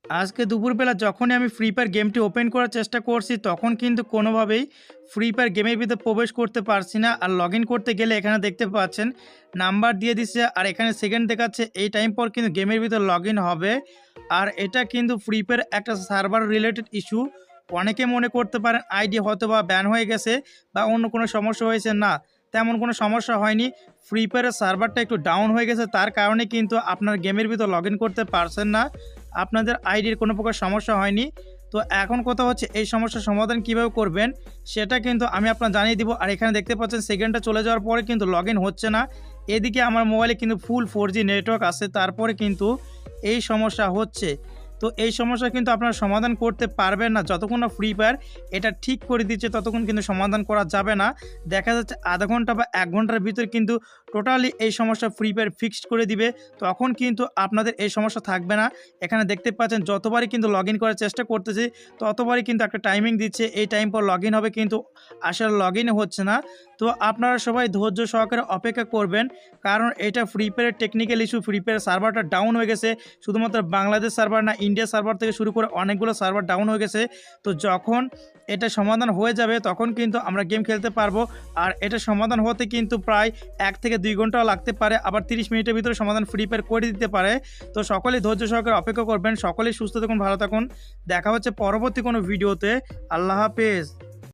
আজকে দুপুরবেলা যখনই আমি ফ্রি ফায়ার গেমটি ওপেন করার চেষ্টা করছি তখন কিন্তু কোনোভাবেই ফ্রি ফায়ার গেমের ভিতরে প্রবেশ করতে পারছি না। আর লগ ইন করতে গেলে এখানে দেখতে পাচ্ছেন নাম্বার দিয়ে দিচ্ছে আর এখানে সেকেন্ড দেখাচ্ছে, এই টাইম পর কিন্তু গেমের ভিতরে লগ ইন হবে। আর এটা কিন্তু ফ্রি ফায়ার একটা সার্ভার রিলেটেড ইস্যু। অনেকে মনে করতে পারেন আইডি হয়তো বা ব্যান হয়ে গেছে বা অন্য কোনো সমস্যা হয়েছে, না তেমন কোনো সমস্যা হয়নি। ফ্রি ফায়ারের সার্ভারটা একটু ডাউন হয়ে গেছে, তার কারণে কিন্তু আপনার গেমের ভিতর লগ ইন করতে পারছেন না, আপনাদের আইডির কোনো প্রকার সমস্যা হয়নি। তো এখন কথা হচ্ছে এই সমস্যার সমাধান কিভাবে করবেন সেটা কিন্তু আমি আপনার জানিয়ে দিব। আর এখানে দেখতে পাচ্ছেন সেকেন্ডটা চলে যাওয়ার পরে কিন্তু লগ ইন হচ্ছে না। এদিকে আমার মোবাইলে কিন্তু ফুল 4G নেটওয়ার্ক আছে, তারপরে কিন্তু এই সমস্যা হচ্ছে। তো এই সমস্যা কিন্তু আপনারা সমাধান করতে পারবেন না যতক্ষণ না ফ্রি ফায়ার এটা ঠিক করে দিচ্ছে, ততক্ষণ কিন্তু সমাধান করা যাবে না। দেখা যাচ্ছে আধা ঘন্টা বা 1 ঘন্টার ভিতরে কিন্তু টোটালি এই সমস্যা ফ্রি ফায়ার ফিক্সড করে দিবে, তখন কিন্তু আপনাদের এই সমস্যা থাকবে না। এখানে দেখতে পাচ্ছেন যতবারই কিন্তু লগ ইন করার চেষ্টা করতেছি ততবারই কিন্তু একটা টাইমিং দিচ্ছে, এই টাইম পর লগ ইন হবে, কিন্তু আসলে লগ ইন হচ্ছে না। তো আপনারা সবাই ধৈর্য সহকারে অপেক্ষা করবেন, কারণ এটা ফ্রি ফায়ারের টেকনিক্যাল ইস্যু। ফ্রি ফায়ার সার্ভারটা ডাউন হয়ে গেছে, শুধুমাত্র বাংলাদেশ সার্ভার না, ইন্ডিয়া সার্ভার থেকে শুরু করে অনেকগুলো সার্ভার ডাউন হয়ে গেছে। তো যখন এটা সমাধান হয়ে যাবে তখন কিন্তু আমরা গেম খেলতে পারবো। আর এটা সমাধান হতে কিন্তু প্রায় 1 থেকে 2 ঘন্টাও লাগতে পারে, আবার 30 মিনিটের ভিতরে সমাধান ফ্রি ফায়ার করে দিতে পারে। তো সকলেই ধৈর্য সহকারে অপেক্ষা করবেন, সকলেই সুস্থ থাকুন, ভালো থাকুন। দেখা হচ্ছে পরবর্তী কোনো ভিডিওতে। আল্লাহ হাফেজ।